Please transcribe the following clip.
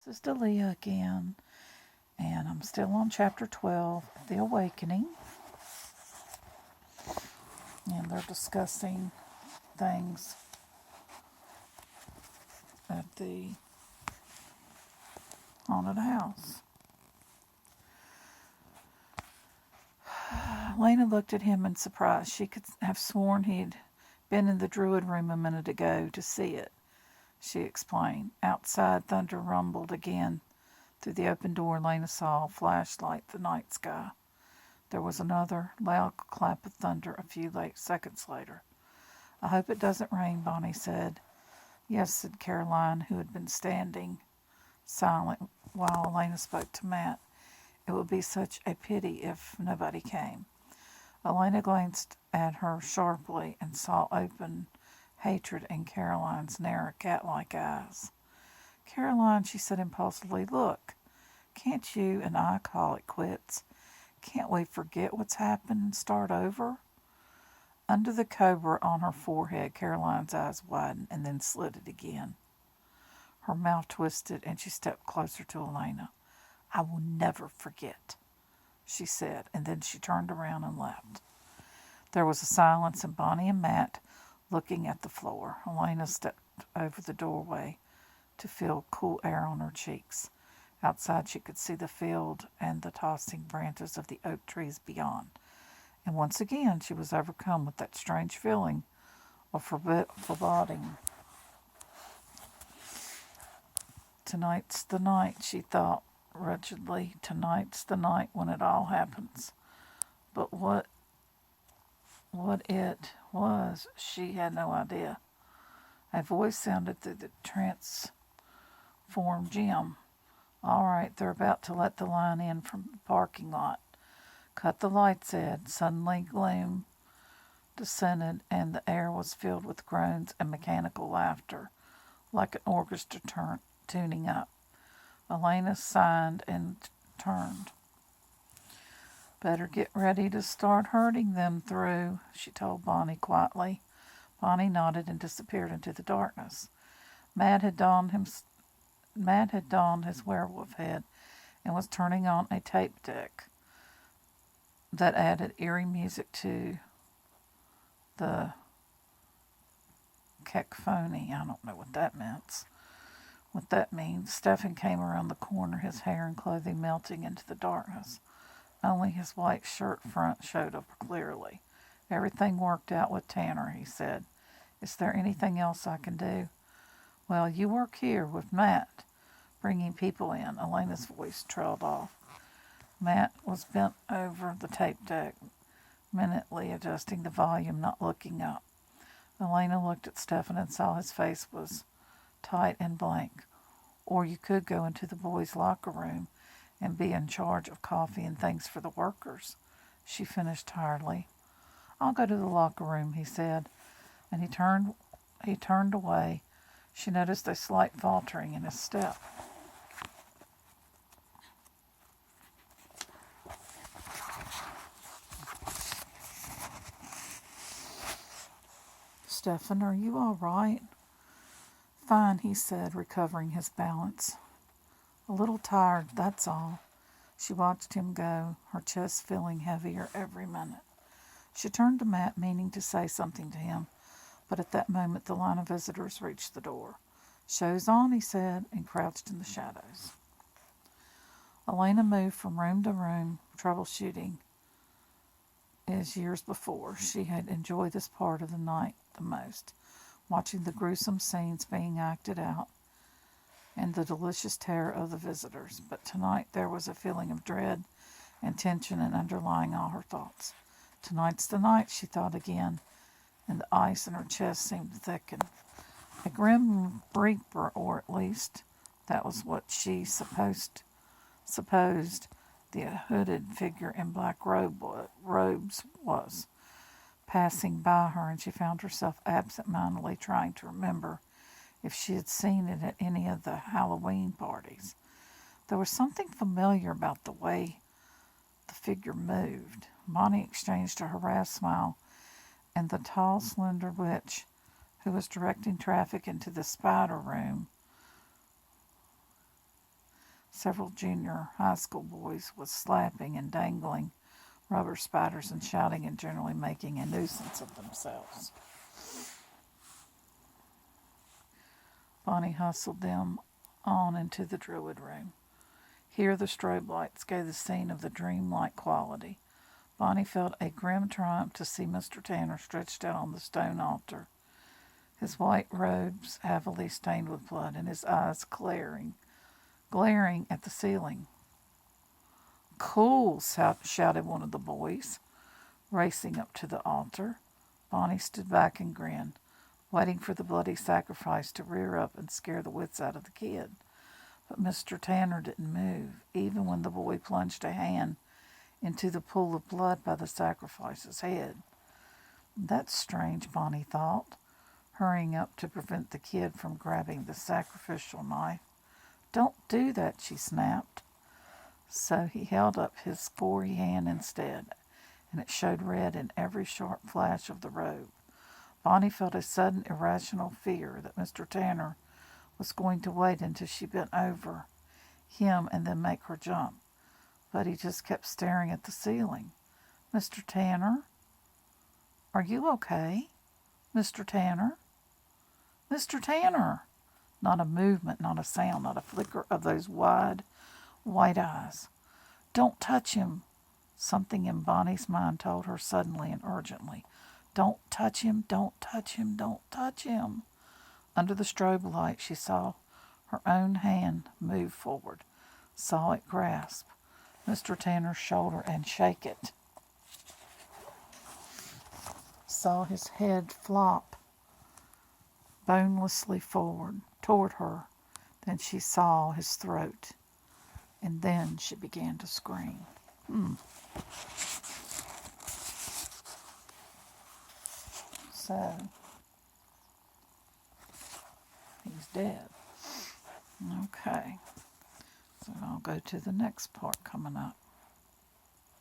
This is Delia again, and I'm still on chapter 12, The Awakening. And they're discussing things at the haunted house. Lena looked at him in surprise. She could have sworn he'd been in the druid room a minute ago to see it, she explained. Outside, thunder rumbled again. Through the open door, Lena saw a flashlight the night sky. There was another loud clap of thunder a few seconds later. "I hope it doesn't rain," Bonnie said. "Yes," said Caroline, who had been standing silent while Elena spoke to Matt. "It would be such a pity if nobody came." Elena glanced at her sharply and saw open hatred in Caroline's narrow cat-like eyes. "Caroline," she said impulsively, "look, can't you and I call it quits? Can't we forget what's happened and start over?" Under the cobra on her forehead, Caroline's eyes widened and then slitted again. Her mouth twisted and she stepped closer to Elena. "I will never forget," she said, and then she turned around and left. There was a silence, and Bonnie and Matt looking at the floor. Elena stepped over the doorway to feel cool air on her cheeks. Outside she could see the field and the tossing branches of the oak trees beyond. And once again she was overcome with that strange feeling of foreboding. "Tonight's the night," she thought wretchedly. "Tonight's the night when it all happens." But what it was, she had no idea. A voice sounded through the transformed gym. "All right, they're about to let the line in from the parking lot. Cut the lights, Ed." Suddenly gloom descended, and the air was filled with groans and mechanical laughter, like an orchestra tuning up. Elena sighed and turned. "Better get ready to start herding them through," she told Bonnie quietly. Bonnie nodded and disappeared into the darkness. Matt had donned his werewolf head and was turning on a tape deck that added eerie music to the cacophony. I don't know what that means. Stefan came around the corner, his hair and clothing melting into the darkness. Only his white shirt front showed up clearly. "Everything worked out with Tanner," he said. "Is there anything else I can do?" "Well, you work here with Matt, bringing people in." Elena's voice trailed off. Matt was bent over the tape deck, minutely adjusting the volume, not looking up. Elena looked at Stefan and saw his face was tight and blank. "Or you could go into the boys' locker room and be in charge of coffee and things for the workers," she finished tiredly. "I'll go to the locker room," he said, and he turned away. She noticed a slight faltering in his step. "Stefan, are you all right?" "Fine," he said, recovering his balance. "A little tired, that's all." She watched him go, her chest feeling heavier every minute. She turned to Matt, meaning to say something to him, but at that moment the line of visitors reached the door. "Show's on," he said, and crouched in the shadows. Elena moved from room to room, troubleshooting. As years before, she had enjoyed this part of the night the most, watching the gruesome scenes being acted out and the delicious terror of the visitors. But tonight there was a feeling of dread and tension underlying all her thoughts. "Tonight's the night," she thought again, and the ice in her chest seemed to thicken. A grim reaper, or at least that was what she supposed the hooded figure in black robes was, passing by her, and she found herself absent-mindedly trying to remember if she had seen it at any of the Halloween parties. There was something familiar about the way the figure moved. Bonnie exchanged a harassed smile, and the tall, slender witch who was directing traffic into the spider room several junior high school boys was slapping and dangling rubber spiders and shouting and generally making a nuisance of themselves. Bonnie hustled them on into the Druid room. Here the strobe lights gave the scene of the dreamlike quality. Bonnie felt a grim triumph to see Mr. Tanner stretched out on the stone altar, his white robes heavily stained with blood, and his eyes glaring at the ceiling. "Cool!" shouted one of the boys, racing up to the altar. Bonnie stood back and grinned, waiting for the bloody sacrifice to rear up and scare the wits out of the kid. But Mr. Tanner didn't move, even when the boy plunged a hand into the pool of blood by the sacrifice's head. "That's strange," Bonnie thought, hurrying up to prevent the kid from grabbing the sacrificial knife. "Don't do that," she snapped. So he held up his gory hand instead, and it showed red in every sharp flash of the robe. Bonnie felt a sudden irrational fear that Mr. Tanner was going to wait until she bent over him and then make her jump. But he just kept staring at the ceiling. "Mr. Tanner? Are you okay? Mr. Tanner? Mr. Tanner!" Not a movement, not a sound, not a flicker of those wide, white eyes. "Don't touch him!" Something in Bonnie's mind told her suddenly and urgently. "Don't touch him! Don't touch him! Don't touch him!" Under the strobe light, she saw her own hand move forward, saw it grasp Mr. Tanner's shoulder and shake it, saw his head flop bonelessly forward toward her. Then she saw his throat, and then she began to scream. So, he's dead. Okay. So I'll go to the next part coming up.